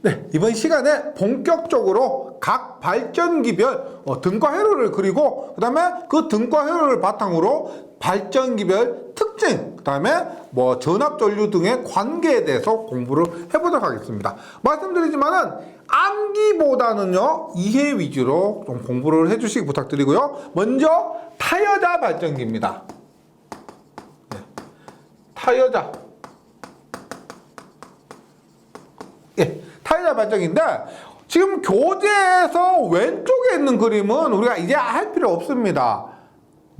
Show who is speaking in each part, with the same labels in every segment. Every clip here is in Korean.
Speaker 1: 네, 이번 시간에 본격적으로 각 발전기별 등과 회로를 그리고 그 다음에 그 등과 회로를 바탕으로 발전기별 특징, 그 다음에 전압전류 등의 관계에 대해서 공부를 해보도록 하겠습니다. 말씀드리지만은 암기보다는요 이해 위주로 좀 공부를 해주시기 부탁드리고요. 먼저 타여자 발전기입니다. 네, 타여자. 예, 타여자 발전기인데 지금 교재에서 왼쪽에 있는 그림은 우리가 이제 할 필요 없습니다.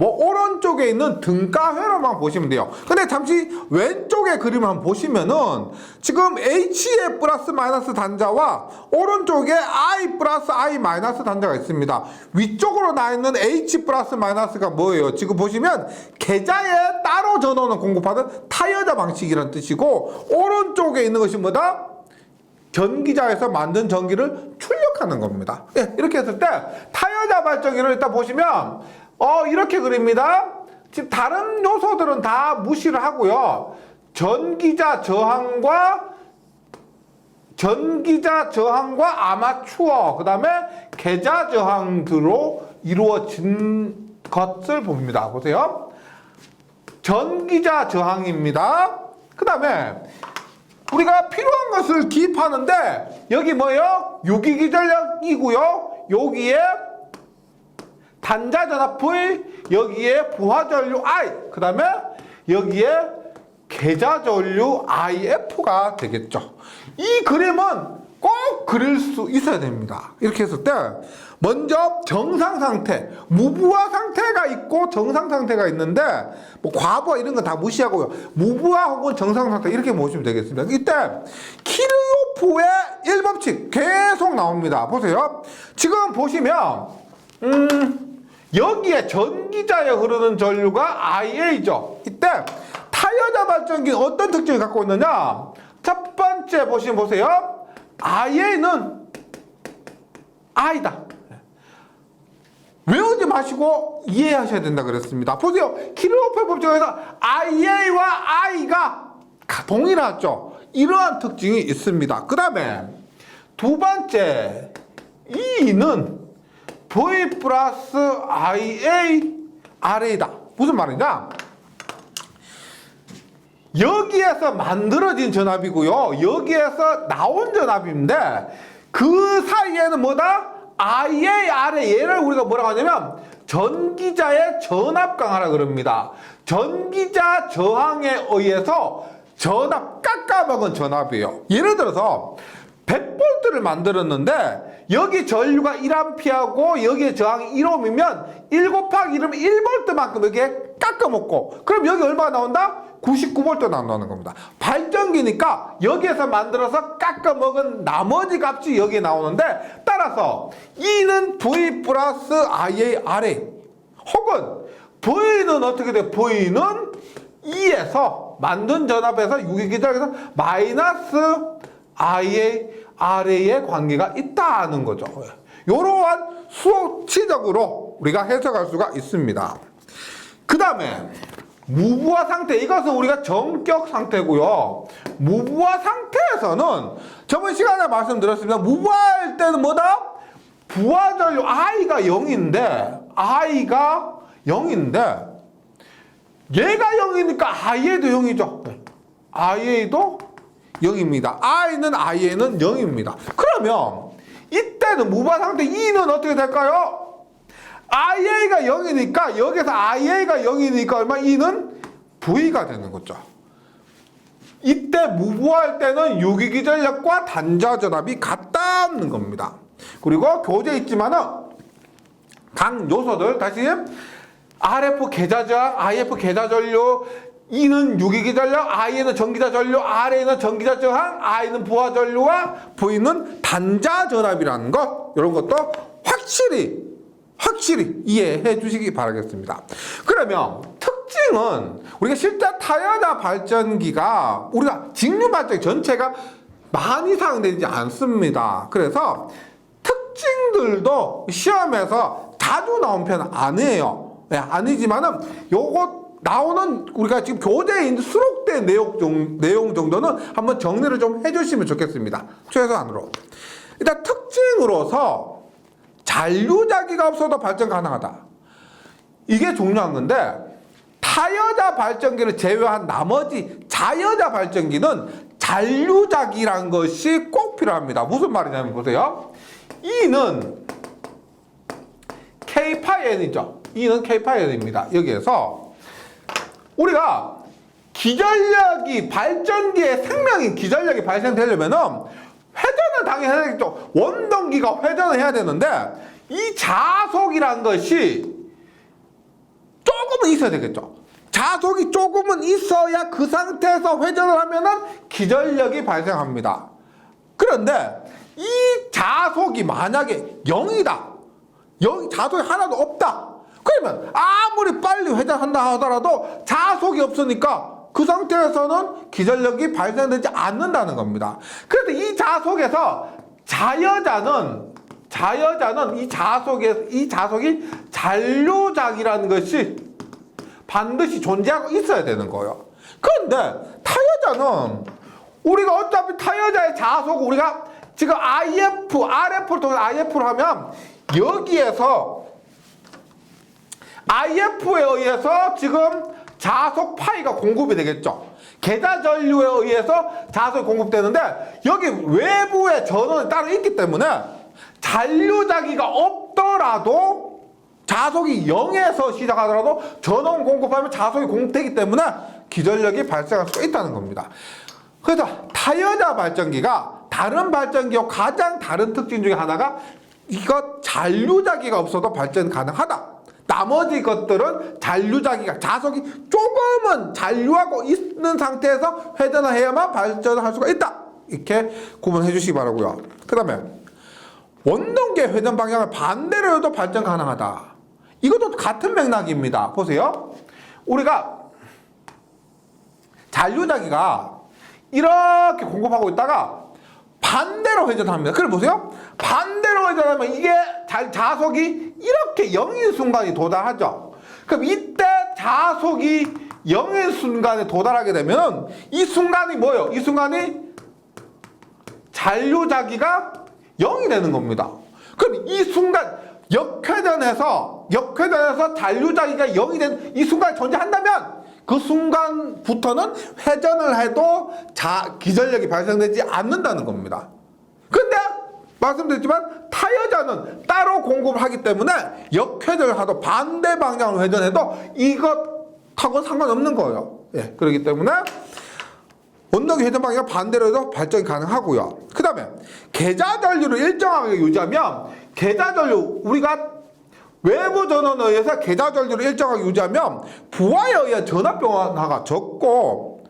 Speaker 1: 오른쪽에 있는 등가 회로만 보시면 돼요. 근데 잠시 왼쪽의 그림을 한번 보시면은 지금 HA 플러스 마이너스 단자와 오른쪽에 I 플러스 I 마이너스 단자가 있습니다. 위쪽으로 나 있는 H 플러스 마이너스가 뭐예요? 지금 보시면 계좌에 따로 전원을 공급하는 타여자 방식이라는 뜻이고, 오른쪽에 있는 것이 뭐다? 전기자에서 만든 전기를 출력하는 겁니다. 예, 이렇게 했을 때 타여자 발전기를 일단 보시면 이렇게 그립니다. 지금 다른 요소들은 다 무시를 하고요. 전기자 저항과 아마추어, 그 다음에 계좌 저항으로 이루어진 것을 봅니다. 보세요. 전기자 저항입니다. 그 다음에 우리가 필요한 것을 기입하는데 여기 뭐예요? 유기기전력이고요. 여기에 단자전압 V, 여기에 부하전류 I, 그 다음에 여기에 계좌전류 IF가 되겠죠. 이 그림은 꼭 그릴 수 있어야 됩니다. 이렇게 했을 때 먼저 정상 상태, 무부하 상태가 있고 정상 상태가 있는데 과부하 이런 건 다 무시하고요. 무부하 혹은 정상 상태 이렇게 보시면 되겠습니다. 이때 키르요프의 1법칙 계속 나옵니다. 보세요. 지금 보시면 여기에 전기자에 흐르는 전류가 IA죠. 이때 타여자 발전기는 어떤 특징을 갖고 있느냐? 첫 번째 보세요. IA는 I다. 외우지 마시고 이해하셔야 된다 그랬습니다. 보세요. 키르호프의 법칙에서 IA와 I가 동일하죠. 이러한 특징이 있습니다. 그 다음에 두 번째 E는 V 플러스 IA RA다. 무슨 말이냐? 여기에서 만들어진 전압이고요. 여기에서 나온 전압인데 그 사이에는 뭐다? IA, RA. 얘를 우리가 뭐라고 하냐면 전기자의 전압 강하라 그럽니다. 전기자 저항에 의해서 전압 깎아먹은 전압이에요. 예를 들어서 100V를 만들었는데 여기 전류가 1A하고 여기에 저항이 1ohm이면 1 곱하기 1이면 1V만큼 여기에 깎아먹고, 그럼 여기 얼마가 나온다? 99V 나온다는 겁니다. 발전기니까 여기에서 만들어서 깎아먹은 나머지 값이 여기에 나오는데, 따라서 E는 V 플러스 IA RA, 혹은 V는 어떻게 돼? V는 E에서 만든 전압에서 유기기전에서 마이너스 IA RA의 관계가 있다는 거죠. 이러한 수치적으로 우리가 해석할 수가 있습니다. 그 다음에 무부하 상태, 이것은 우리가 정격 상태고요. 무부하 상태에서는 저번 시간에 말씀드렸습니다. 무부하할 때는 뭐다? 부하전류 I가 0인데 얘가 0이니까 IA도 0이죠. IA도 0입니다. IA는 0입니다. 그러면 이때는 무부하 상태 E는 어떻게 될까요? IA가 0이니까 여기서 IA가 0이니까 얼마? E는 V가 되는 거죠. 이때 무부할 때는 유기기전력과 단자전압이 같다는 겁니다. 그리고 교재에 있지만은 각 요소들 다시 RF 계좌저항, IF 계좌전류, E는 유기기전력, IA는 전기자전류, RA는 전기자저항, I는 부하전류와 V는 단자전압이라는 것, 이런 것도 확실히 이해해 주시기 바라겠습니다. 그러면 특징은 우리가 실제 타여자 발전기가 우리가 직류 발전기 전체가 많이 사용되지 않습니다. 그래서 특징들도 시험에서 자주 나온 편은 아니에요. 아니지만은 요거 나오는 우리가 지금 교재에 수록되어 포함된 내용 정도는 한번 정리를 좀 해주시면 좋겠습니다. 최소한으로. 일단 특징으로서 잔류자기가 없어도 발전 가능하다. 이게 중요한 건데 타여자 발전기를 제외한 나머지 자여자 발전기는 잔류자기란 것이 꼭 필요합니다. 무슨 말이냐면 보세요. E는 K-N이죠. E는 K-N입니다. 여기에서 우리가 기전력이 발전기의 생명인 기전력이 발생되려면은 회전을 당연히 해야 되겠죠. 원동기가 회전을 해야 되는데 이 자속이란 것이 조금은 있어야 되겠죠. 자속이 조금은 있어야 그 상태에서 회전을 하면은 기전력이 발생합니다. 그런데 이 자속이 만약에 0이다. 자속이 하나도 없다. 그러면 아무리 빨리 회전한다 하더라도 자속이 없으니까 그 상태에서는 기전력이 발생되지 않는다는 겁니다. 그래서 이 자속에서 자여자는 이 자속이 잔류작이라는 것이 반드시 존재하고 있어야 되는 거예요. 그런데 타여자는 우리가 어차피 타여자의 자속 우리가 지금 RF를 통해서 IF를 하면 여기에서 IF에 의해서 지금 자속 파이가 공급이 되겠죠. 계좌 전류에 의해서 자속이 공급되는데 여기 외부에 전원이 따로 있기 때문에 잔류자기가 없더라도 자속이 0에서 시작하더라도 전원 공급하면 자속이 공급되기 때문에 기전력이 발생할 수가 있다는 겁니다. 그래서 타여자 발전기가 다른 발전기와 가장 다른 특징 중에 하나가 이거 잔류자기가 없어도 발전 가능하다. 나머지 것들은 잔류자기가 자속이 조금은 잔류하고 있는 상태에서 회전을 해야만 발전을 할 수가 있다. 이렇게 구분해 주시기 바라고요. 그 다음에 원동기의 회전 방향을 반대로 해도 발전 가능하다. 이것도 같은 맥락입니다. 보세요. 우리가 잔류자기가 이렇게 공급하고 있다가 반대로 회전합니다. 그래 보세요. 반대로 회전하면 이게 자속이 이렇게 0인 순간이 도달하죠. 그럼 이때 자속이 0인 순간에 도달하게 되면 이 순간이 뭐예요? 이 순간이 잔류자기가 0이 되는 겁니다. 그럼 이 순간 역회전해서 잔류자기가 0이 된 이 순간이 존재한다면 그 순간부터는 회전을 해도 기전력이 발생되지 않는다는 겁니다. 근데 말씀드렸지만 타여자는 따로 공급을 하기 때문에 역회전을 하도 반대 방향으로 회전해도 이것하고 상관없는 거예요. 예, 그렇기 때문에 원동기 회전 방향 반대로 해도 발전이 가능하고요. 그 다음에 계좌 전류를 일정하게 유지하면 계좌 전류 우리가 외부 전원에 의해서 계좌 전류를 일정하게 유지하면 부하에 의한 전압 변화가 적고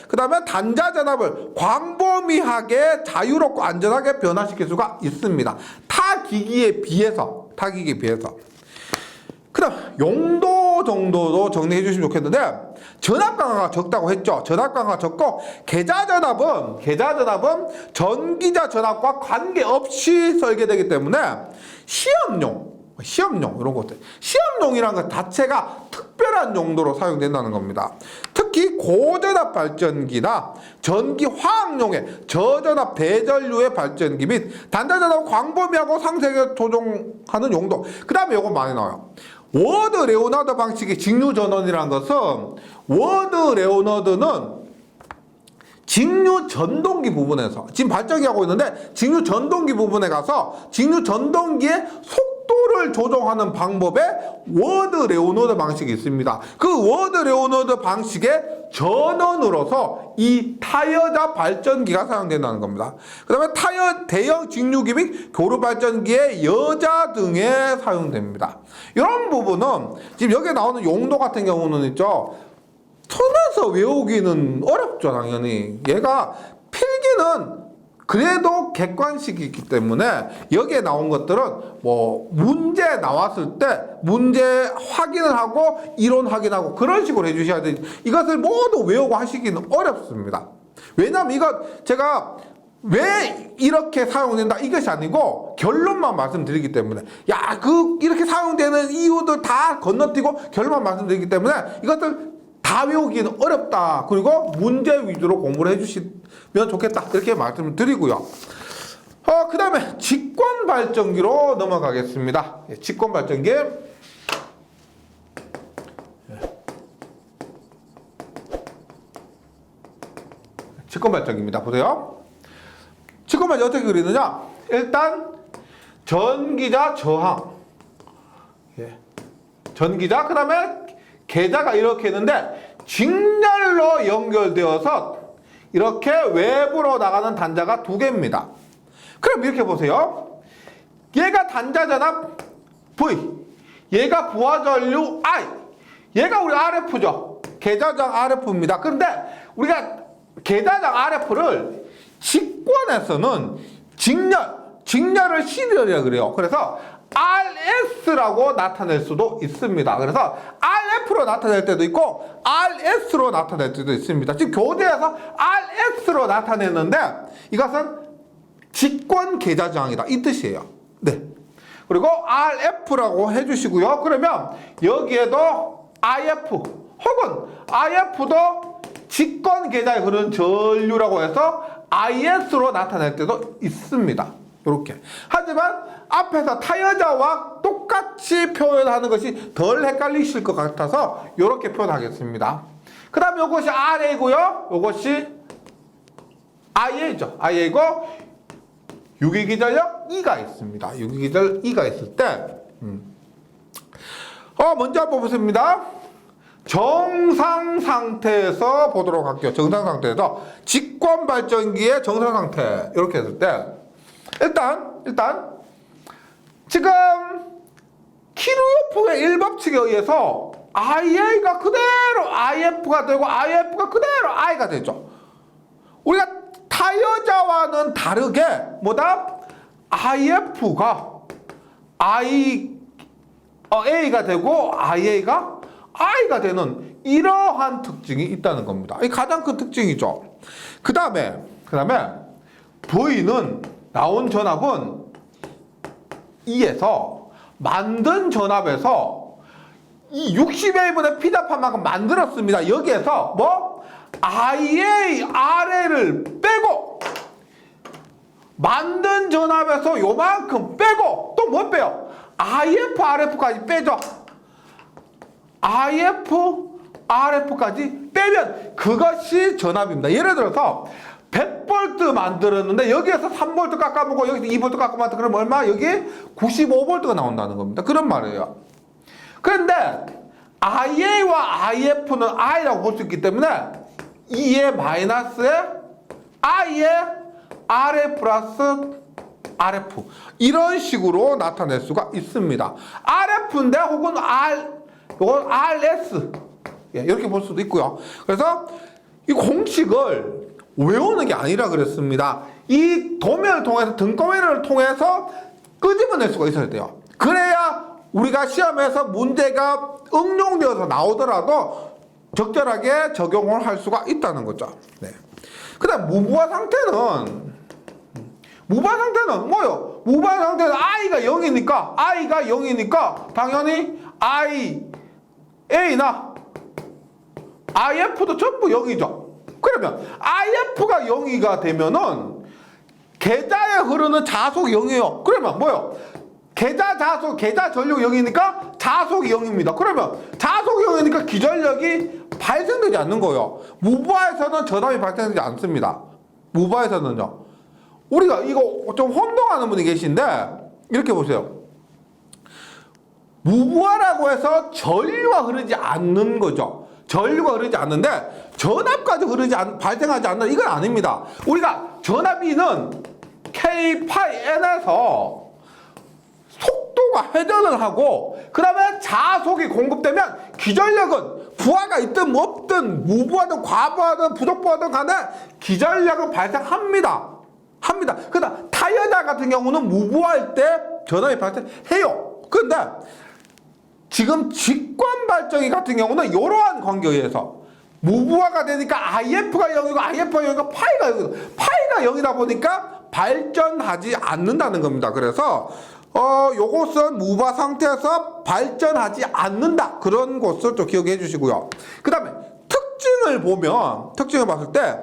Speaker 1: 그 다음에 단자 전압을 광범위하게 자유롭고 안전하게 변화시킬 수가 있습니다. 타 기기에 비해서 그 다음 용도 정도도 정리해 주시면 좋겠는데 전압 강화가 적다고 했죠. 전압 강화가 적고 계좌 전압은 전기자 전압과 관계없이 설계되기 때문에 시험용 이런 것들 시험용이라는 것 자체가 특별한 용도로 사용된다는 겁니다. 특히 고전압 발전기나 전기 화학용의 저전압 대전류의 발전기 및 단자전압을 광범위하고 상세하게 조종하는 용도. 그 다음에 요거 많이 나와요. 워드 레오나드 방식의 직류 전원이라는 것은 워드 레오나드는 직류 전동기 부분에서 지금 발전기 하고 있는데 직류 전동기 부분에 가서 직류 전동기의 속도를 조정하는 방법에 워드 레오나드 방식이 있습니다. 그 워드 레오나드 방식의 전원으로서 이 타여자 발전기가 사용된다는 겁니다. 그 다음에 대형 직류기 및 교류 발전기의 여자 등에 사용됩니다. 이런 부분은 지금 여기에 나오는 용도 같은 경우는 있죠. 손에서 외우기는 어렵죠, 당연히. 얘가 필기는 그래도 객관식이 있기 때문에 여기에 나온 것들은 뭐 문제 나왔을 때 문제 확인을 하고 이론 확인하고 그런 식으로 해주셔야 되지. 이것을 모두 외우고 하시기는 어렵습니다. 왜냐하면 이거 제가 왜 이렇게 사용된다 이것이 아니고 결론만 말씀드리기 때문에 이렇게 사용되는 이유들 다 건너뛰고 결론만 말씀드리기 때문에 이것들 다 외우기는 어렵다. 그리고 문제 위주로 공부를 해주시면 좋겠다. 이렇게 말씀을 드리고요. 그 다음에 직권 발전기로 넘어가겠습니다. 직권 발전기. 직권 발전기입니다. 보세요. 직권 발전기 어떻게 그리느냐? 일단 전기자 저항. 전기자 그 다음에 계자가 이렇게 있는데 직렬로 연결되어서 이렇게 외부로 나가는 단자가 두 개입니다. 그럼 이렇게 보세요. 얘가 단자전압 V, 얘가 부하전류 I, 얘가 우리 RF죠. 계자장 RF입니다. 그런데 우리가 계자장 RF를 직권에서는 직렬을 시리얼이라고 그래요. 그래서 RS라고 나타낼 수도 있습니다. 그래서 RF로 나타낼 때도 있고 RS로 나타낼 때도 있습니다. 지금 교재에서 RS로 나타냈는데 이것은 직권 계자 저항이다 이 뜻이에요. 네. 그리고 RF라고 해주시고요. 그러면 여기에도 IF 혹은 IF도 직권 계자에 흐르는 전류라고 해서 IS로 나타낼 때도 있습니다. 이렇게. 하지만 앞에서 타여자와 똑같이 표현하는 것이 덜 헷갈리실 것 같아서 이렇게 표현하겠습니다. 그 다음 이것이 RA고요. 이것이 IA죠. IA고 유기기전력 E가 있습니다. 유기기전력 E가 있을 때 먼저 한번 보겠습니다. 정상 상태에서 보도록 할게요. 정상 상태에서 직권 발전기의 정상 상태 이렇게 했을 때 일단 지금 키르호프의 1법칙에 의해서 IA가 그대로 IF가 되고 IF가 그대로 I가 되죠. 우리가 타여자와는 다르게 IF가 A가 되고 IA가 I가 되는 이러한 특징이 있다는 겁니다. 이 가장 큰 특징이죠. 그 다음에 V는 나온 전압은 E에서 만든 전압에서 이 60A분의 P답한 만큼 만들었습니다. 여기에서 IA, RA를 빼고 만든 전압에서 요만큼 빼고 또 뭐 빼요? IF, RF까지 빼죠. IF, RF까지 빼면 그것이 전압입니다. 예를 들어서 100V 만들었는데 여기에서 3V 깎아먹고 여기서 2V 깎아먹고 그러면 얼마? 여기 95V가 나온다는 겁니다. 그런 말이에요. 그런데 IA와 IF는 I라고 볼 수 있기 때문에 E의 마이너스에 I의 RA 플러스 RF 이런 식으로 나타낼 수가 있습니다. RF인데 혹은 이건 RS 이렇게 볼 수도 있고요. 그래서 이 공식을 외우는 게 아니라 그랬습니다. 이 도면을 통해서 등거면을 통해서 끄집어낼 수가 있어야 돼요. 그래야 우리가 시험에서 문제가 응용되어서 나오더라도 적절하게 적용을 할 수가 있다는 거죠. 네. 그 다음 무부하 상태는 뭐요? 무부하 상태는 I가 0이니까 당연히 A나 IF도 전부 0이죠. 그러면 IF가 0이가 되면은 계자에 흐르는 자속이 0이에요. 그러면 뭐요? 계자 전류 0이니까 자속이 0입니다. 그러면 자속이 0이니까 기전력이 발생되지 않는 거예요. 무부하에서는 전압이 발생되지 않습니다. 무부하에서는요. 우리가 이거 좀 혼동하는 분이 계신데 이렇게 보세요. 무부하라고 해서 전류가 흐르지 않는 거죠. 전류가 흐르지 않는데 전압까지 발생하지 않는 이건 아닙니다. 우리가 전압이는 K 파이 N에서 속도가 회전을 하고 그 다음에 자속이 공급되면 기전력은 부하가 있든 없든 무부하든 과부하든 부족부하든 간에 기전력은 발생합니다. 그러나 타이어자 같은 경우는 무부할 때 전압이 발생해요. 그런데 지금 직권 발전기 같은 경우는 이러한 관계에 의해서 무부하가 되니까 IF가 0이고 IF가 0이고 파이가 0이고 파이가 0이다 보니까 발전하지 않는다는 겁니다. 그래서 요것은 무부하 상태에서 발전하지 않는다. 그런 것을 좀 기억해 주시고요. 그 다음에 특징을 봤을 때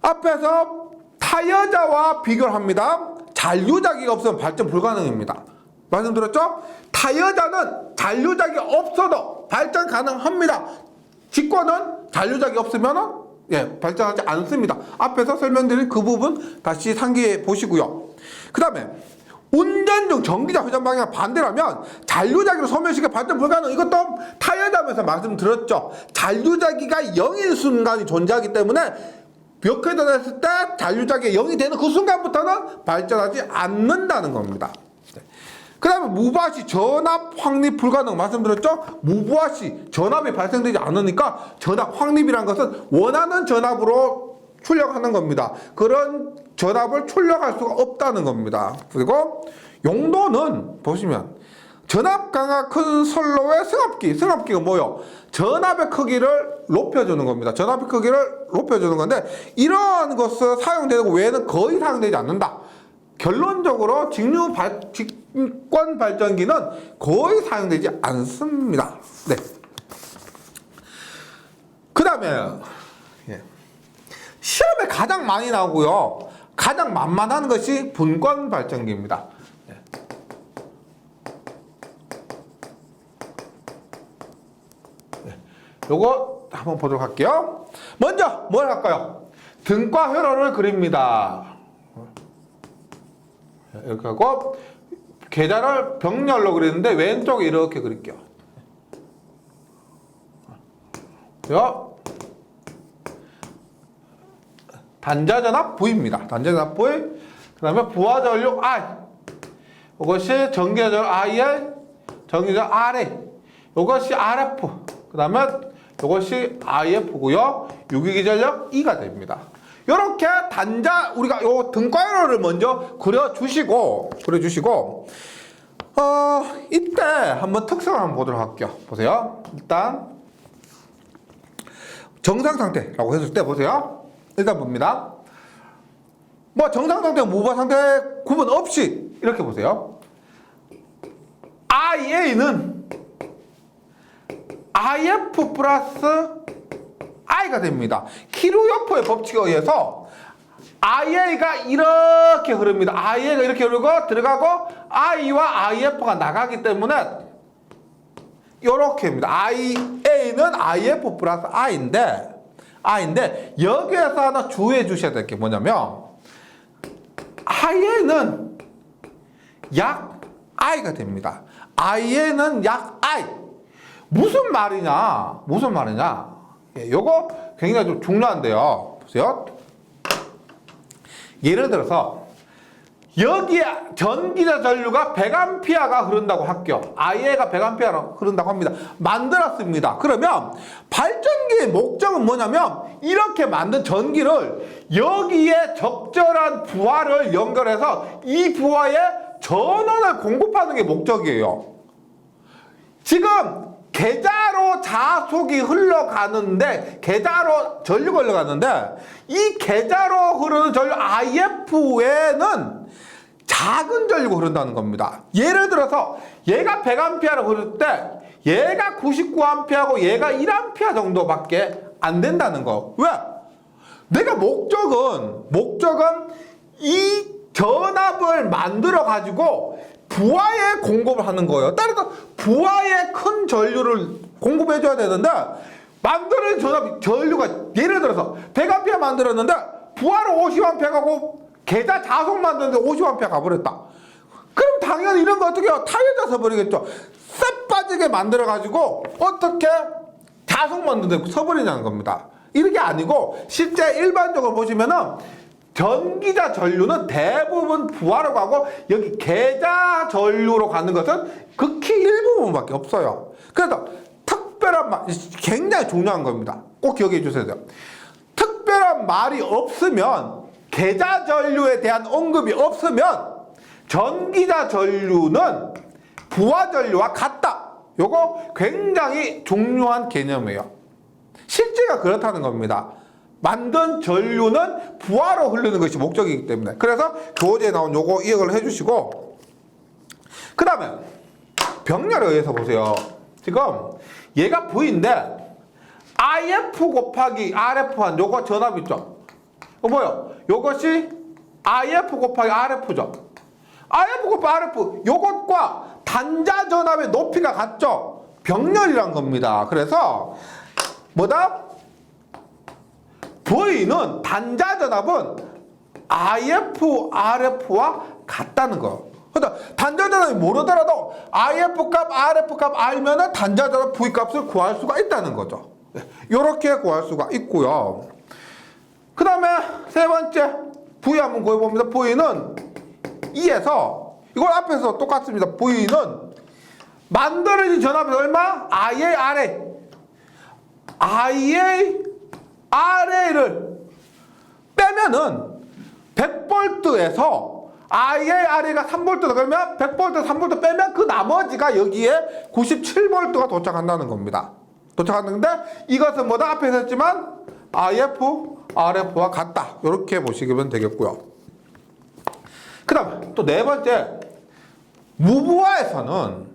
Speaker 1: 앞에서 타여자와 비교를 합니다. 잔류자기가 없으면 발전 불가능입니다. 말씀드렸죠? 타여자는 잔류자기 없어도 발전 가능합니다. 직권은 잔류자기 없으면 발전하지 않습니다. 앞에서 설명드린 그 부분 다시 상기해 보시고요. 그 다음에 운전 중 전기자 회전 방향 반대라면 잔류자기로 소멸시켜 발전 불가능. 이것도 타여자면서 말씀드렸죠. 잔류자기가 0인 순간이 존재하기 때문에 벽회전했을 때 잔류자기가 0이 되는 그 순간부터는 발전하지 않는다는 겁니다. 그 다음에 무부하시 전압 확립 불가능 말씀드렸죠? 무부하시 전압이 발생되지 않으니까 전압 확립이라는 것은 원하는 전압으로 출력하는 겁니다. 그런 전압을 출력할 수가 없다는 겁니다. 그리고 용도는 보시면 전압 강화 큰 선로의 승합기가 뭐요? 전압의 크기를 높여주는 겁니다. 전압의 크기를 높여주는 건데 이러한 것을 사용되는 외에는 거의 사용되지 않는다. 결론적으로 직권 발전기는 거의 사용되지 않습니다. 네. 그 다음에 시험에 가장 많이 나오고요. 가장 만만한 것이 분권 발전기입니다. 요거 한번 보도록 할게요. 먼저 뭘 할까요? 등과 회로를 그립니다. 이렇게 하고 계좌를 병렬로 그리는데 왼쪽에 이렇게 그릴게요. 단자전압 V입니다. 단자전압 V. 그 다음에 부하전류 I. 이것이 전기전압 IL, 전기전압 RA. 이것이 RF. 그 다음에 이것이 IF고요. 유기기전력 E가 됩니다. 이렇게 우리가 요 등가로를 먼저 그려주시고 이때 한번 특성을 한번 보도록 할게요. 보세요. 일단 정상 상태라고 했을 때 보세요. 일단 봅니다. 뭐 정상 상태, 무부하 상태 구분 없이 이렇게 보세요. IA는 IF 플러스 I가 됩니다. 키루요프의 법칙에 의해서 IA가 이렇게 흐릅니다. IA가 이렇게 흐르고 들어가고 I와 IF가 나가기 때문에 이렇게입니다. IA는 IF 플러스 I인데 여기에서 하나 주의해 주셔야 될 게 뭐냐면 IA는 약 I가 됩니다. IA는 약 I. 무슨 말이냐? 요거 굉장히 좀 중요한데요. 보세요. 예를 들어서 여기에 전기자 전류가 100A가 흐른다고 할게요. IA가 100A 흐른다고 합니다. 만들었습니다. 그러면 발전기의 목적은 뭐냐면 이렇게 만든 전기를 여기에 적절한 부하를 연결해서 이 부하에 전원을 공급하는 게 목적이에요. 지금 계좌로 자속이 흘러가는데 계좌로 전류가 흘러가는데 이 계좌로 흐르는 전류 IF에는 작은 전류가 흐른다는 겁니다. 예를 들어서 얘가 100A로 흐를 때 얘가 99A하고 얘가 1A 정도밖에 안 된다는 거. 왜? 내가 목적은 이 전압을 만들어 가지고 부하에 공급을 하는 거예요. 따라서 부하에 큰 전류를 공급해 줘야 되는데 만드는 전류가 예를 들어서 100A 만들었는데 부하로 50A하고 계좌 자속 만드는데 50A 가버렸다. 그럼 당연히 이런 거 어떻게 해요? 타여자 서버리겠죠. 싹 빠지게 만들어 가지고 어떻게 자속 만드는데 서버리냐는 겁니다. 이게 아니고 실제 일반적으로 보시면은 전기자 전류는 대부분 부하로 가고 여기 계좌 전류로 가는 것은 극히 일부분밖에 없어요. 그래서 특별한 굉장히 중요한 겁니다. 꼭 기억해 주셔야 돼요. 특별한 말이 없으면 계좌 전류에 대한 언급이 없으면 전기자 전류는 부하 전류와 같다. 요거 굉장히 중요한 개념이에요. 실제가 그렇다는 겁니다. 만든 전류는 부하로 흐르는 것이 목적이기 때문에. 그래서 교재에 나온 요거 이해를 해주시고, 그 다음에 병렬에 의해서 보세요. 지금 얘가 V인데 IF 곱하기 RF한 요거 전압 있죠? 뭐요? 요것이 IF 곱하기 RF죠. IF 곱하기 RF 요것과 단자 전압의 높이가 같죠? 병렬이란 겁니다. 그래서 뭐다? V는 단자 전압은 IF, RF와 같다는 거. 그러니까 단자 전압이 모르더라도 IF 값, RF 값 알면은 단자 전압 V 값을 구할 수가 있다는 거죠. 이렇게 구할 수가 있고요. 그 다음에 세 번째 V 한번 구해봅니다. V는 2에서 이걸 앞에서 똑같습니다. V는 만들어진 전압이 얼마? IARA를 빼면은 100V에서 IARA가 3V다. 그러면 100V, 3V 빼면 그 나머지가 여기에 97V가 도착한다는 겁니다. 도착하는데 이것은 뭐다? 앞에서 했지만 IF, RF와 같다. 이렇게 보시면 되겠고요. 그 다음 또 네 번째, 무부하에서는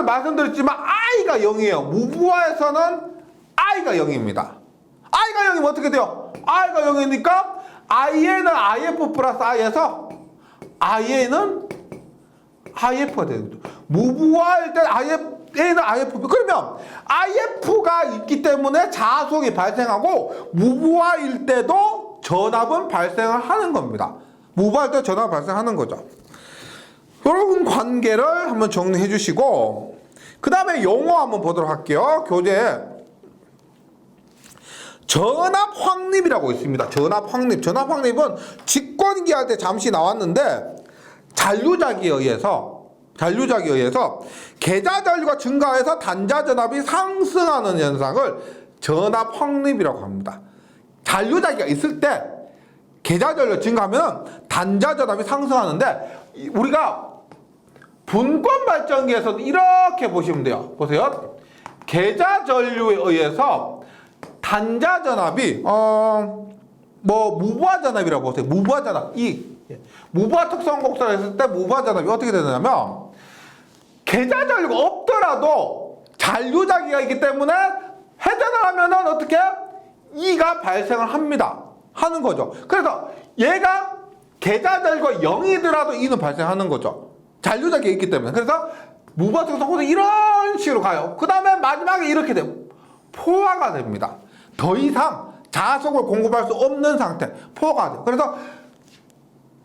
Speaker 1: 말씀드렸지만 I가 0이에요. 무부하에서는 I가 0입니다. I가 0이면 어떻게 돼요? I가 0이니까 IA는 IF 플러스 I에서 IA는 IF가 되는 거죠. 무부하일 때 A는 IF. 그러면 IF가 있기 때문에 자속이 발생하고 무부하일 때도 전압은 발생을 하는 겁니다. 무부하일 때 전압 발생하는 거죠. 이런 관계를 한번 정리해 주시고, 그 다음에 용어 한번 보도록 할게요. 교재에 전압 확립이라고 있습니다. 전압 확립. 전압 확립은 직권기 할 때 잠시 나왔는데 잔류작에 의해서 계자 전류가 증가해서 단자 전압이 상승하는 현상을 전압 확립이라고 합니다. 잔류작이 있을 때 계자 전류가 증가하면 단자 전압이 상승하는데, 우리가 분권 발전기에서는 이렇게 보시면 돼요. 보세요. 계자 전류에 의해서 단자 전압이 무부하 전압이라고 보세요. 무부하 전압. 무부하 특성 곡선을 했을 때 무부하 전압이 어떻게 되느냐면, 계자 전류가 없더라도 잔류자기가 있기 때문에 회전을 하면은 어떻게? E가 발생을 하는 거죠. 그래서 얘가 계자 전류가 0이더라도 E는 발생하는 거죠. 잔류자기가 있기 때문에. 그래서 무부하 특성 곡선이 이런 식으로 가요. 그 다음에 마지막에 이렇게 돼요. 포화가 됩니다. 더 이상 자속을 공급할 수 없는 상태. 포화가 돼요. 그래서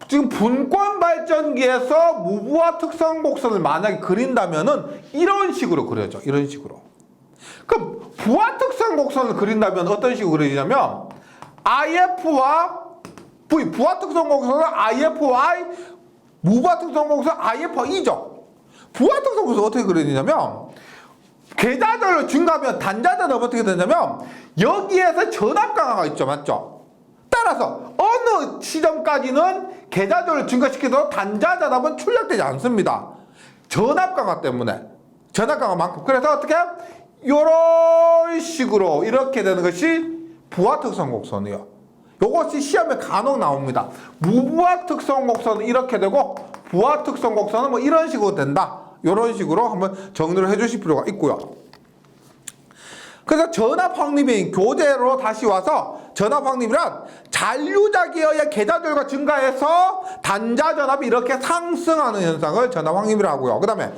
Speaker 1: 지금 분권 발전기에서 무부하 특성 곡선을 만약에 그린다면은 이런 식으로 그려져. 이런 식으로. 그럼 부하 특성 곡선을 그린다면 어떤 식으로 그려지냐면 IF와 V, 부하 특성 곡선은 IFY, 무부하 특성 곡선 IFE죠. 부하 특성 곡선 어떻게 그려지냐면, 계자 전류 증가하면 단자 전압 어떻게 되냐면 여기에서 전압 강화가 있죠. 맞죠? 따라서 어느 시점까지는 계자 전류 증가시켜도 단자 전압은 출력되지 않습니다. 전압 강화 때문에. 전압 강화만큼. 그래서 어떻게? 이런 식으로 이렇게 되는 것이 부하 특성 곡선이에요. 이것이 시험에 간혹 나옵니다. 무부하 특성 곡선은 이렇게 되고 부하 특성 곡선은 뭐 이런 식으로 된다. 이런 식으로 한번 정리를 해주실 필요가 있고요. 그래서 전압 확립이 교재로 다시 와서, 전압 확립이란 잔류자기에 의해 계자 전류가 증가해서 단자 전압이 이렇게 상승하는 현상을 전압 확립이라고 하고요. 그 다음에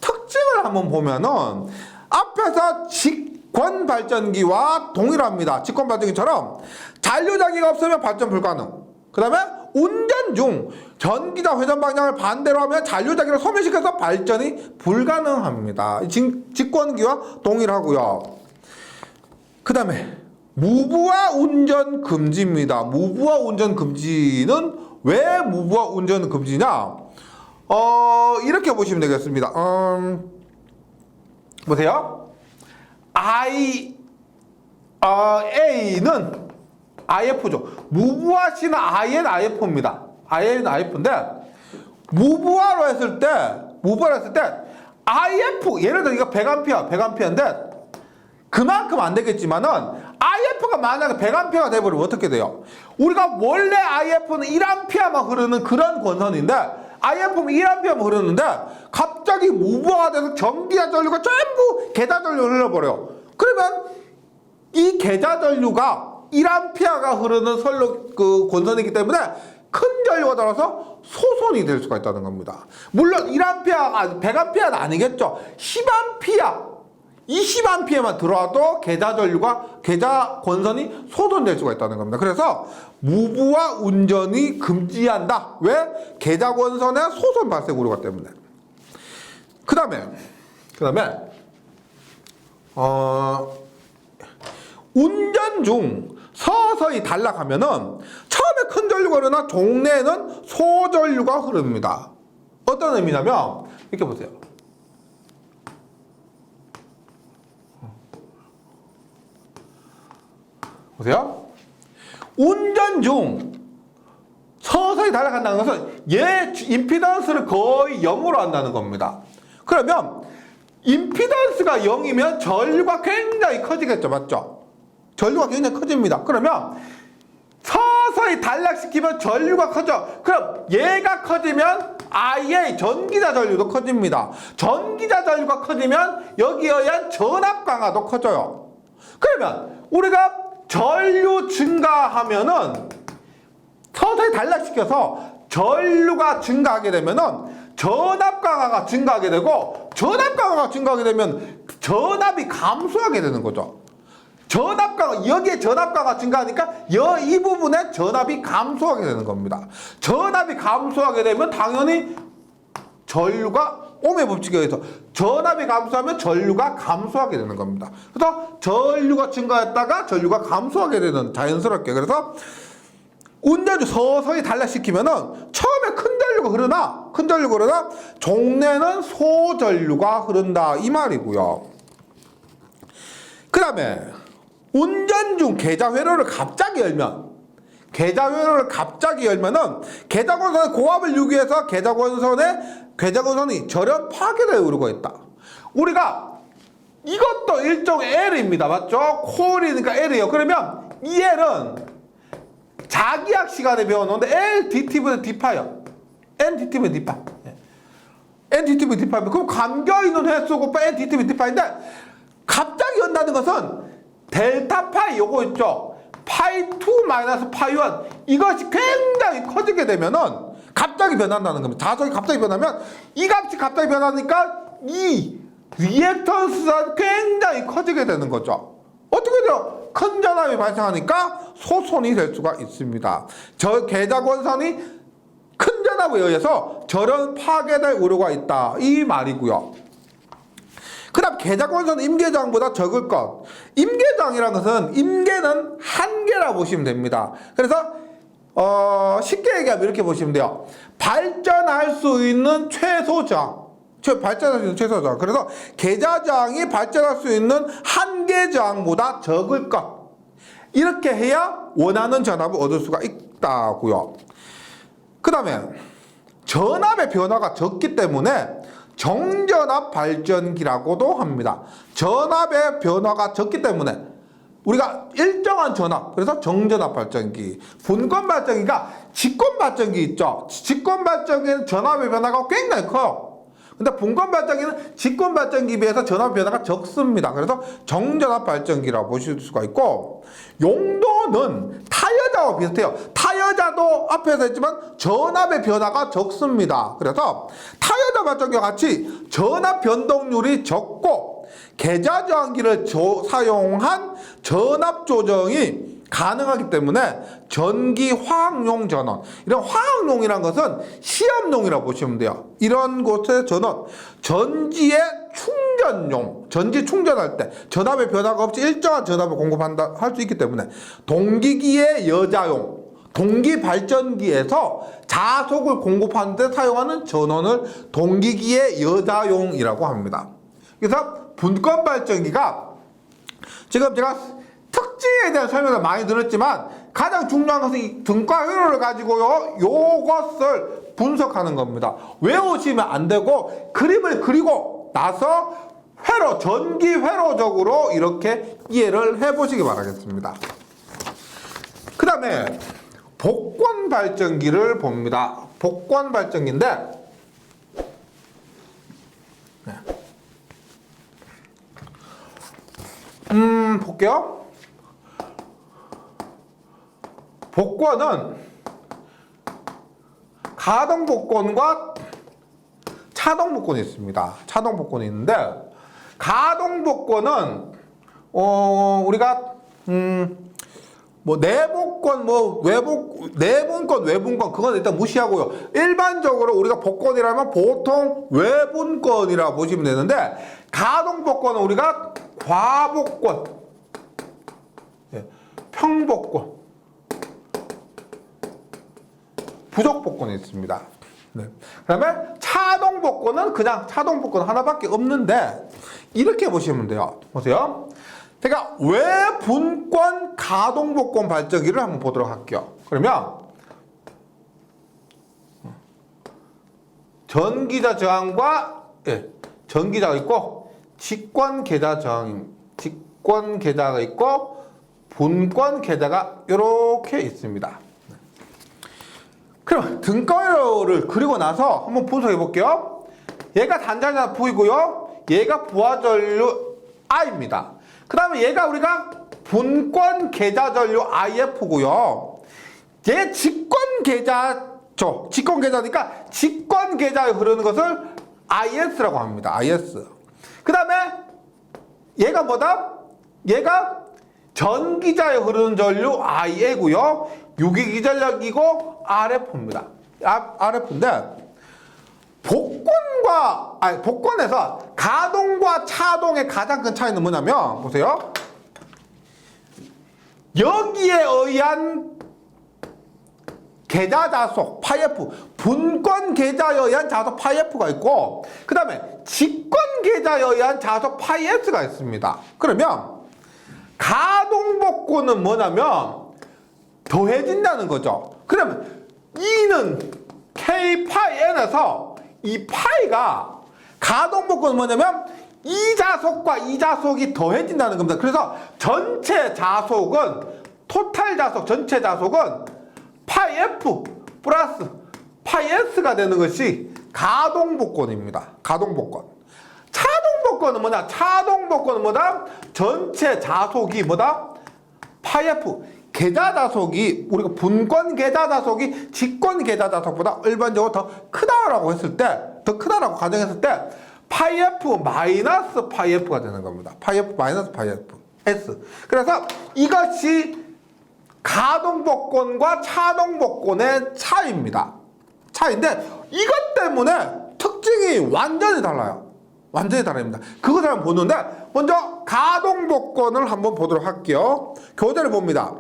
Speaker 1: 특징을 한번 보면은 앞에서 직권 발전기와 동일합니다. 직권 발전기처럼 잔류자기가 없으면 발전 불가능. 그 다음에 운전 중 전기자 회전 방향을 반대로 하면 잔류자기를 소멸시켜서 발전이 불가능합니다. 직권기와 동일하고요. 그 다음에 무부하 운전 금지입니다. 무부하 운전 금지는 왜 무부하 운전 금지냐? 이렇게 보시면 되겠습니다. 보세요. A는 IF죠. 무부하 C는 IN IF입니다. IN IF인데 무부하로 했을 때 IF, 예를 들어 이거 100A인데 그만큼 안 되겠지만은 IF가 만약에 100A가 돼버리면 어떻게 돼요? 우리가 원래 IF는 1A만 흐르는 그런 권선인데 IF는 1A만 흐르는데 갑자기 무브가 돼서 전기와 전류가 전부 계좌 전류를 흘러버려요. 그러면 이 계좌 전류가 1A가 흐르는 그 권선이기 때문에 큰 전류가 들어서 소손이 될 수가 있다는 겁니다. 물론 1A가 100A는 아니겠죠. 10A 20A만 들어와도 계좌 전류가 계좌 권선이 소손될 수가 있다는 겁니다. 그래서 무브와 운전이 금지한다. 왜? 계좌 권선의 소손 발생 우려가 때문에. 그 다음에 운전 중 서서히 단락하면은 처음에 큰 전류가 흐르나 종래에는 소전류가 흐릅니다. 어떤 의미냐면 이렇게 보세요. 보세요. 운전 중 서서히 달려간다는 것은 얘 임피던스를 거의 0으로 한다는 겁니다. 그러면 임피던스가 0이면 전류가 굉장히 커지겠죠. 맞죠? 전류가 굉장히 커집니다. 그러면 서서히 단락시키면 전류가 커져. 그럼 얘가 커지면 아예 전기자 전류도 커집니다. 전기자 전류가 커지면 여기에 의한 전압 강화도 커져요. 그러면 우리가 전류 증가하면은 서서히 단락시켜서 전류가 증가하게 되면은 전압 강화가 증가하게 되고 전압 강화가 증가하게 되면 전압이 감소하게 되는 거죠. 전압 강화, 여기에 전압 강화가 증가하니까 이 부분에 전압이 감소하게 되는 겁니다. 전압이 감소하게 되면 당연히 전류가 ohm의 법칙에 의해서 전압이 감소하면 전류가 감소하게 되는 겁니다. 그래서 전류가 증가했다가 전류가 감소하게 되는 자연스럽게. 그래서 운전주 서서히 단락시키면은 처음에 큰 전류가 흐르나 종래는 소전류가 흐른다 이 말이고요. 그 다음에 운전 중 계좌 회로를 갑자기 열면은 계좌 권선의 고압을 유기해서 계좌 권선이 절연 파괴를 이루고 있다. 우리가 이것도 일종의 L입니다. 맞죠? 콜이니까 L이에요. 그러면 이 L은 자기학 시간에 배웠는데 LDT분의 D파요. NDT분의 D파. NDT분의 D파입니다. 그럼 감겨있는 횟수고 NDT분의 D파인데 갑자기 연다는 것은 델타 파이 요거 있죠. 파이 2 마이너스 파이 1 이것이 굉장히 커지게 되면은 갑자기 변한다는 겁니다. 자석이 갑자기 변하면 이 값이 갑자기 변하니까 이 리액턴스가 굉장히 커지게 되는 거죠. 어떻게 돼요? 큰 전압이 발생하니까 소손이 될 수가 있습니다. 저 계좌 권선이 큰 전압에 의해서 절연 파괴될 우려가 있다 이 말이고요. 그 다음 계좌 권선은 임계장보다 적을 것. 임계장이라는 것은 임계는 한계라 보시면 됩니다. 그래서 쉽게 얘기하면 이렇게 보시면 돼요. 발전할 수 있는 최소저항. 발전할 수 있는 최소저항. 그래서 계좌저항이 발전할 수 있는 한계저항보다 적을 것. 이렇게 해야 원하는 전압을 얻을 수가 있다고요. 그 다음에 전압의 변화가 적기 때문에 정전압 발전기라고도 합니다. 전압의 변화가 적기 때문에 우리가 일정한 전압, 그래서 정전압 발전기. 분권 발전기가 직권 발전기 있죠. 직권 발전기는 전압의 변화가 굉장히 커요. 근데 분권 발전기는 직권 발전기에 비해서 전압 변화가 적습니다. 그래서 정전압 발전기라고 보실 수가 있고, 용도는 타여자와 비슷해요. 타여자도 앞에서 했지만 전압의 변화가 적습니다. 그래서 타여자 발전기와 같이 전압 변동률이 적고 계좌 저항기를 사용한 전압 조정이 가능하기 때문에 전기 화학용 전원, 이런 화학용이란 것은 시험용이라고 보시면 돼요. 이런 곳의 전원, 전지의 충전용, 전지 충전할 때 전압의 변화가 없이 일정한 전압을 공급한다 할 수 있기 때문에 동기기의 여자용, 동기 발전기에서 자속을 공급하는 데 사용하는 전원을 동기기의 여자용이라고 합니다. 그래서 분권 발전기가 지금 제가 특징에 대한 설명을 많이 들었지만 가장 중요한 것은 이 등가 회로를 가지고요, 요것을 분석하는 겁니다. 외우시면 안 되고 그림을 그리고 나서 회로, 전기 회로적으로 이렇게 이해를 해보시기 바라겠습니다. 그 다음에 복권 발전기를 봅니다. 복권 발전기인데, 볼게요. 복권은 가동 복권과 차동 복권이 있습니다. 차동 복권이 있는데, 가동 복권은 우리가 뭐 내복권, 뭐 내분권, 외분권 그건 일단 무시하고요. 일반적으로 우리가 복권이라면 보통 외분권이라고 보시면 되는데, 가동 복권은 우리가 과복권, 평복권, 부족복권이 있습니다. 네. 그다음에 차동 복권은 그냥 차동 복권 하나밖에 없는데, 이렇게 보시면 돼요. 보세요. 제가 외분권 가동 복권 발전기를 한번 보도록 할게요. 그러면 전기자 저항과 전기자가 있고, 직권 계좌 계좌가 있고, 분권 계좌가 이렇게 있습니다. 그럼 등가회로를 그리고 나서 한번 분석해 볼게요. 얘가 단자자 V고요. 얘가 부하전류 I입니다. 그 다음에 얘가 우리가 분권 계좌전류 IF고요. 얘 직권 계좌죠. 직권 계좌니까 직권 계좌에 흐르는 것을 IS라고 합니다. IS. 그 다음에 얘가 뭐다? 얘가 전기자에 흐르는 전류 IA고요. 유기기전력이고 RF입니다. RF인데, 복권에서 가동과 차동의 가장 큰 차이는 뭐냐면, 보세요. 여기에 의한 계좌 자속 파이F, 분권 계좌에 의한 자속 파이F가 있고, 그 다음에 직권 계좌에 의한 자속 파이S가 있습니다. 그러면 가동 복권은 뭐냐면 더해진다는 거죠. 그러면 E는 K 파이 N에서 이 파이가, 가동 복권은 뭐냐면 이 자속과 이 자속이 더해진다는 겁니다. 그래서 전체 자속은, 토탈 자속, 전체 자속은 파이 F 플러스 파이 S가 되는 것이 가동 복권입니다. 가동 복권. 차동 복권은 뭐냐? 차동 복권은 뭐다? 전체 자속이 뭐다? 파이 F. 계좌 자속이, 우리가 분권 계좌 자속이 직권 계좌 자속보다 일반적으로 더 크다라고 했을 때, 더 크다라고 가정했을 때, 파이 F 마이너스 파이 F가 되는 겁니다. 파이 F 마이너스 파이 F S. 그래서 이것이 가동 복권과 차동 복권의 차이입니다. 차이인데, 이것 때문에 특징이 완전히 달라요. 완전히 다릅니다. 그것을 한번 보는데, 먼저 가동 복권을 한번 보도록 할게요. 교재를 봅니다.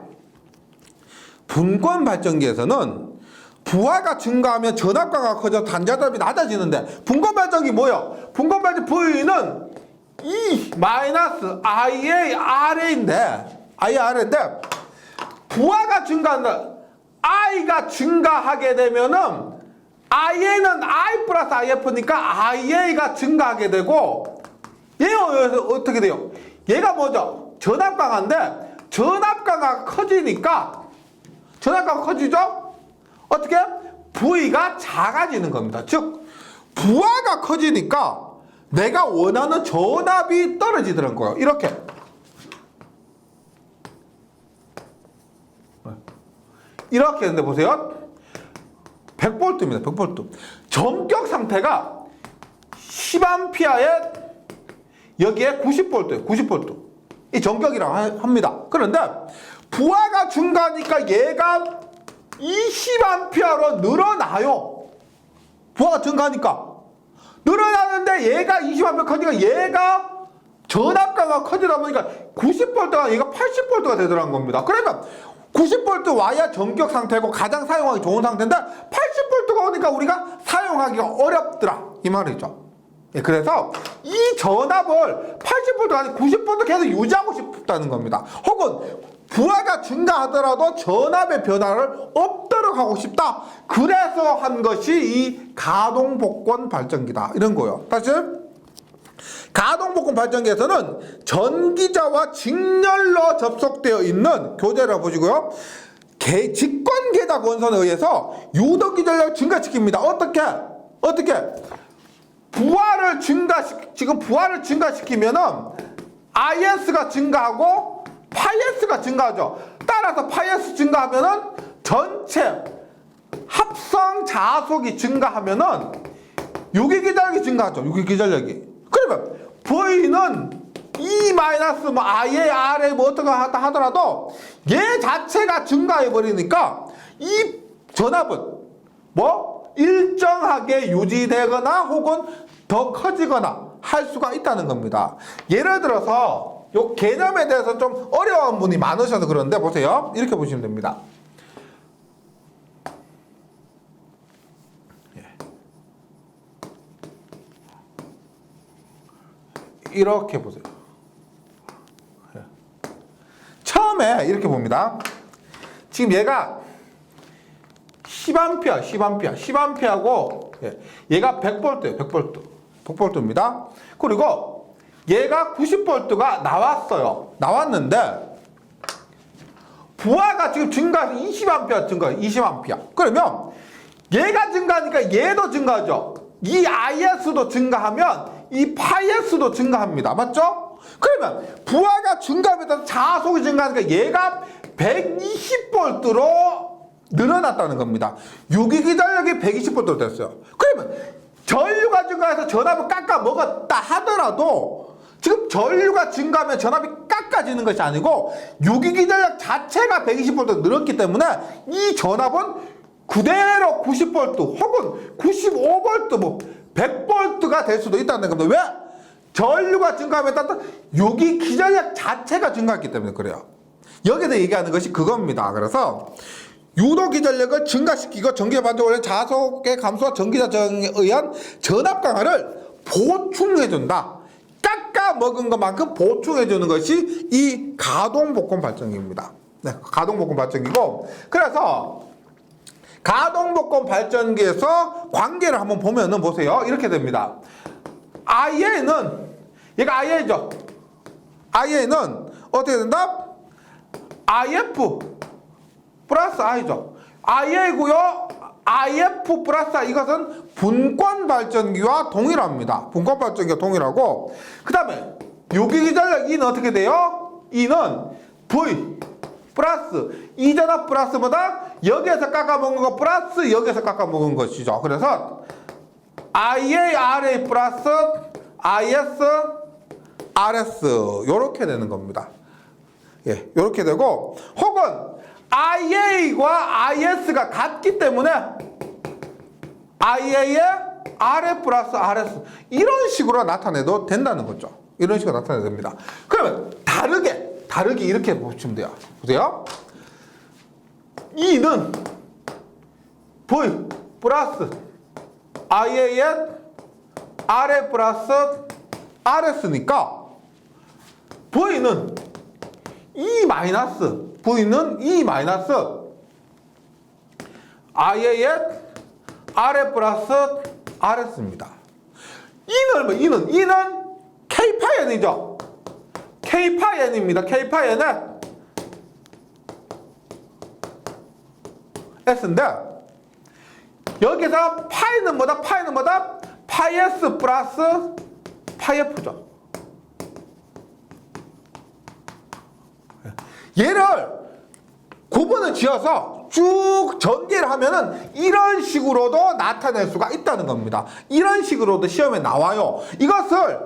Speaker 1: 분권 발전기에서는 부하가 증가하면 전압가가 커져 단자답이 낮아지는데, 분권 발전기 뭐예요? 분권 발전기 V는 E 마이너스 IA RA인데, 부하가 증가한다. I가 증가하게 되면은 IA는 I 플러스 IF니까 IA가 증가하게 되고, 얘가 어떻게 돼요? 얘가 뭐죠? 전압강화인데, 전압강화가 커지니까, 전압강화가 커지죠? 어떻게? V가 작아지는 겁니다. 즉, 부하가 커지니까 내가 원하는 전압이 떨어지더라는 거예요. 이렇게. 이렇게 했는데 보세요. 100V입니다. 100V. 전격 상태가 10A에 여기에 90V예요. 90V. 이 전격이라고 합니다. 그런데 부하가 증가하니까 얘가 20A로 늘어나요. 부하가 증가하니까. 늘어나는데 얘가 20A 커지니까 얘가 전압가가 커지다 보니까 90V가 얘가 80V가 되더라는 겁니다. 그러면 90V 와야 전격 상태고 가장 사용하기 좋은 상태인데 80V가 오니까 우리가 사용하기가 어렵더라 이 말이죠. 예, 그래서 이 전압을 80V가 아니고 90V 계속 유지하고 싶다는 겁니다. 혹은 부하가 증가하더라도 전압의 변화를 없도록 하고 싶다. 그래서 한 것이 이 가동 복권 발전기다 이런 거예요. 다시 가동복권 발전기에서는 전기자와 직렬로 접속되어 있는 교재를 보시고요. 직권계작 원선에 의해서 유도기전력을 증가시킵니다. 어떻게? 지금 부하를 증가시키면은 IS가 증가하고 파이S가 증가하죠. 따라서 파이S 증가하면은 전체 합성 자속이 증가하면은 유기기전력이 증가하죠. 유기기전력이. 그러면 V는 E 마이너스 뭐 IA, RA 뭐 어떤 거 하더라도 얘 자체가 증가해 버리니까 이 전압은 뭐 일정하게 유지되거나 혹은 더 커지거나 할 수가 있다는 겁니다. 예를 들어서 요 개념에 대해서 좀 어려운 분이 많으셔서 그런데 보세요. 이렇게 보시면 됩니다. 이렇게 보세요. 처음에 이렇게 봅니다. 지금 얘가 10A하고 얘가 100V예요. 100V입니다. 그리고 얘가 90V가 나왔는데 부하가 지금 증가해서 20A 증가해요. 20A. 그러면 얘가 증가하니까 얘도 증가하죠. 이 IS도 증가하면 이 파이S도 증가합니다. 맞죠? 그러면 부하가 증가하면 따라서 자속이 증가하니까 얘가 120V로 늘어났다는 겁니다. 유기기전력이 120V로 됐어요. 그러면 전류가 증가해서 전압을 깎아 먹었다 하더라도 지금 전류가 증가하면 전압이 깎아지는 것이 아니고 유기기전력 자체가 120V 늘었기 때문에 이 전압은 그대로 90V 혹은 95V 뭐 100V가 될 수도 있다는 겁니다. 왜? 전류가 증가하면 따라 유기기전력 자체가 증가했기 때문에 그래요. 여기서 얘기하는 것이 그겁니다. 그래서 유도기전력을 증가시키고 전기의 반전에 자속의 감소와 전기자정에 의한 전압 강화를 보충해준다. 깎아 먹은 것만큼 보충해주는 것이 이 가동복권 발전기입니다. 네, 가동복권 발전기고, 그래서 가동복권 발전기에서 관계를 한번 보면은 보세요. 이렇게 됩니다. 얘가 IA죠. IA는 어떻게 된다? IF 플러스 I죠. IA고요. IF 플러스 I, 이것은 분권 발전기와 동일합니다. 분권 발전기와 동일하고, 그 다음에 유기기전력 E는 어떻게 돼요? E는 V 플러스 이전압 플러스 뭐다? 여기에서 깎아먹은 거 플러스 여기에서 깎아먹은 것이죠. 그래서 IA, RA 플러스 IS, RS 요렇게 되는 겁니다. 예, 요렇게 되고, 혹은 IA과 IS가 같기 때문에 IA에 RA 플러스 RS 이런 식으로 나타내도 된다는 거죠. 이런 식으로 나타내도 됩니다. 그러면 다르게 이렇게 보시면 돼요. 보세요. E는 V 플러스 IA에 RA 플러스 RS니까 V는 E 마이너스 V는 E 마이너스 IA에 RA 플러스 RS입니다. E는 K파이N이죠. K파이N입니다. K파이N은 S인데 여기서 파이는 뭐다? 파이S 플러스 파이F죠. 얘를 구분을 지어서 쭉 전개를 하면은 이런 식으로도 나타낼 수가 있다는 겁니다. 이런 식으로도 시험에 나와요. 이것을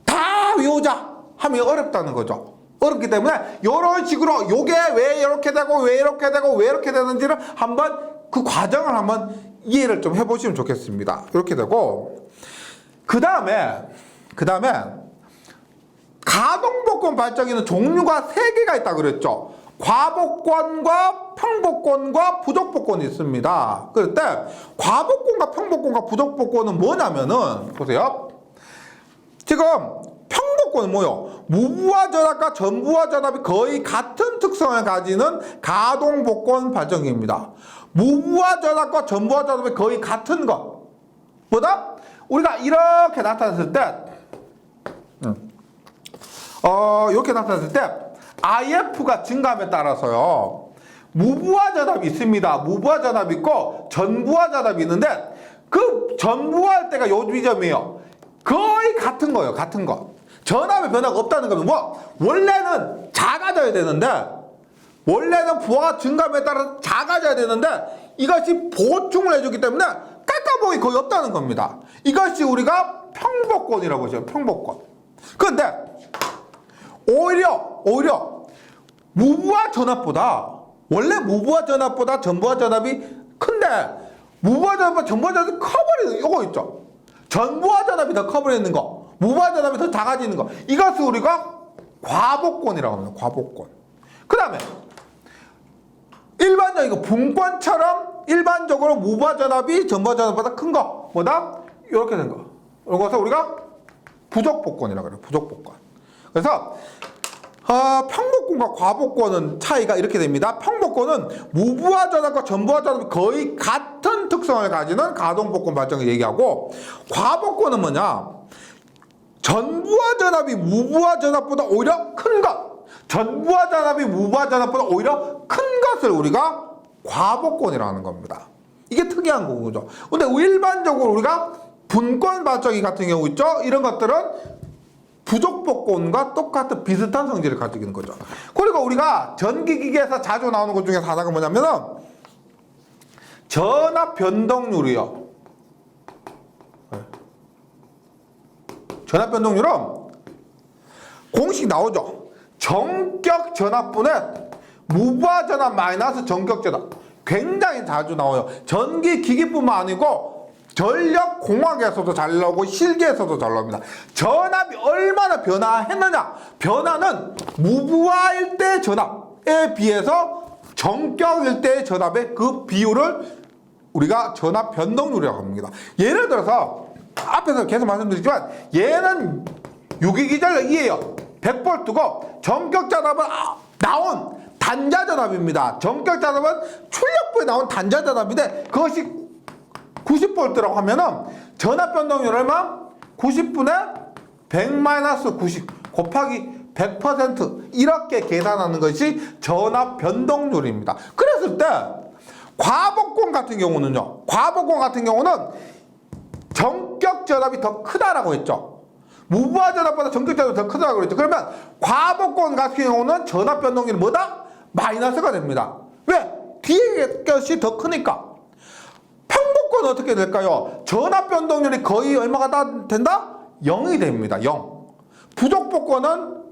Speaker 1: 다 외우자 하면 어렵다는 거죠. 어렵기 때문에 이런 식으로 요게 왜 이렇게 되고 왜 이렇게 되고 왜 이렇게 되는지를 한번 그 과정을 한번 이해를 좀 해보시면 좋겠습니다. 이렇게 되고, 그 다음에 가동복권 발전기는 종류가 3개가 있다고 그랬죠. 과복권과 평복권과 부족복권이 있습니다. 그럴 때 과복권과 평복권과 부족복권은 뭐냐면은 보세요. 지금 평복권은 뭐요? 무부하 전압과 전부하 전압이 거의 같은 특성을 가지는 가동복권 발전기입니다. 무부하 전압과 전부하 전압이 거의 같은 것. 뭐다? 우리가 이렇게 나타냈을 때 이렇게 나타났을 때 IF가 증가함에 따라서요. 무부하 전압이 있습니다. 무부하 전압이 있고 전부하 전압이 있는데 그 전부할 때가 요 지점이에요. 거의 같은 거예요. 같은 거. 전압의 변화가 없다는 거는 원래는 작아져야 되는데 원래는 부하가 증가함에 따라서 작아져야 되는데 이것이 보충을 해주기 때문에 깎아보기 거의 없다는 겁니다. 이것이 우리가 평복권이라고 하죠. 평복권. 그런데 오히려 무부하 전압보다 원래 무부하 전압보다 전부하 전압이 큰데 무부하 전압보다 전부하 전압이 커버리는 이거 있죠. 전부하 전압이 더 커버리는 거, 무부하 전압이 더 작아지는 거. 이것을 우리가 과복권이라고 합니다. 과복권. 그 다음에 일반적인 분권처럼 일반적으로 무부하 전압이 전부하 전압보다 큰 거 뭐다? 이렇게 된 거. 이것을 우리가 부족복권이라고 해요. 부족복권. 그래서 평복권과 과복권은 차이가 이렇게 됩니다. 평복권은 무부하 전압과 전부하 전압이 거의 같은 특성을 가지는 가동복권 발전을 얘기하고, 과복권은 뭐냐? 전부하 전압이 무부하 전압보다 오히려 큰 것, 전부하 전압이 무부하 전압보다 오히려 큰 것을 우리가 과복권이라고 하는 겁니다. 이게 특이한 거죠. 근데 일반적으로 우리가 분권 발전기 같은 경우 있죠? 이런 것들은 부족복권과 똑같은 비슷한 성질을 가지고 있는 거죠. 그리고 우리가 전기기기에서 자주 나오는 것 중에 하나가 뭐냐면은 전압 변동률이요. 전압 변동률은 공식 나오죠. 정격 전압분의 무부하 전압 마이너스 정격 전압. 굉장히 자주 나와요. 전기기기뿐만 아니고 전력공학에서도 잘 나오고 실기에서도 잘 나옵니다. 전압이 얼마나 변화했느냐? 변화는 무부하일 때 전압에 비해서 정격일 때 전압의 그 비율을 우리가 전압 변동률이라고 합니다. 예를 들어서 앞에서 계속 말씀드리지만 얘는 유기기 전력 2예요. 100V고 정격 전압은 나온 단자 전압입니다. 정격 전압은 출력부에 나온 단자 전압인데 그것이 90V라고 하면은 전압 변동률 얼마? 90분의 100-90 곱하기 100% 이렇게 계산하는 것이 전압 변동률입니다. 그랬을 때 과복권 같은 경우는요. 과복권 같은 경우는 정격 전압이 더 크다라고 했죠. 무부하 전압보다 정격 전압이 더 크다라고 했죠. 그러면 과복권 같은 경우는 전압 변동률이 뭐다? 마이너스가 됩니다. 왜? 뒤에 것이 더 크니까. 평복권은 어떻게 될까요? 전압 변동률이 거의 얼마가 다 된다? 0이 됩니다. 0. 부족복권은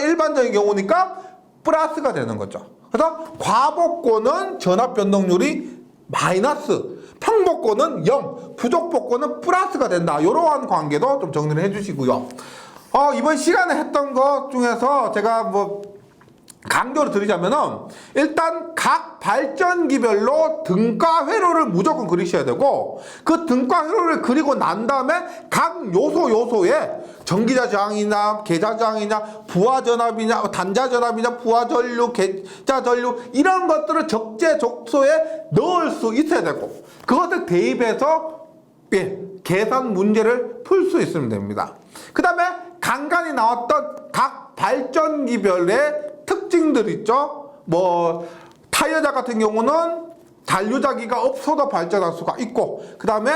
Speaker 1: 일반적인 경우니까 플러스가 되는 거죠. 그래서 과복권은 전압 변동률이 마이너스, 평복권은 0, 부족복권은 플러스가 된다. 이러한 관계도 좀 정리를 해주시고요. 이번 시간에 했던 것 중에서 제가 강조를 드리자면은 일단 각 발전기별로 등가 회로를 무조건 그리셔야 되고, 그 등가 회로를 그리고 난 다음에 각 요소에 전기자 저항이나 계자 저항이냐, 부하 전압이냐, 단자 전압이냐, 부하 전류, 계자 전류 이런 것들을 적재적소에 넣을 수 있어야 되고, 그것을 대입해서 계산 문제를 풀 수 있으면 됩니다. 그 다음에 간간히 나왔던 각 발전기별의 특징들 있죠. 타이어자 같은 경우는 잔류자기가 없어도 발전할 수가 있고, 그 다음에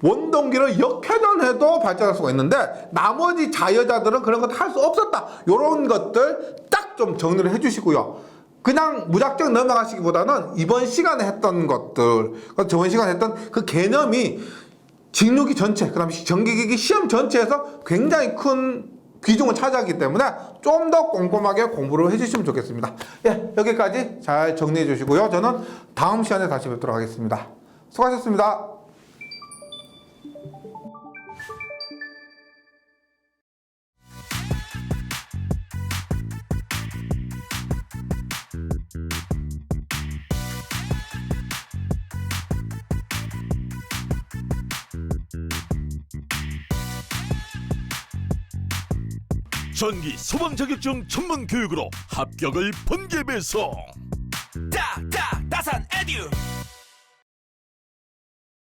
Speaker 1: 원동기를 역회전해도 발전할 수가 있는데 나머지 자여자들은 그런 것 할 수 없었다. 이런 것들 딱 좀 정리를 해주시고요. 그냥 무작정 넘어가시기보다는 이번 시간에 했던 것들, 저번 시간에 했던 그 개념이 직류기 전체, 그 다음에 전기기기 시험 전체에서 굉장히 큰 비중을 차지하기 때문에 좀 더 꼼꼼하게 공부를 해주시면 좋겠습니다. 여기까지 잘 정리해 주시고요. 저는 다음 시간에 다시 뵙도록 하겠습니다. 수고하셨습니다.
Speaker 2: 전기 소방 자격증 전문 교육으로 합격을 번개 배송.
Speaker 3: 다산 에듀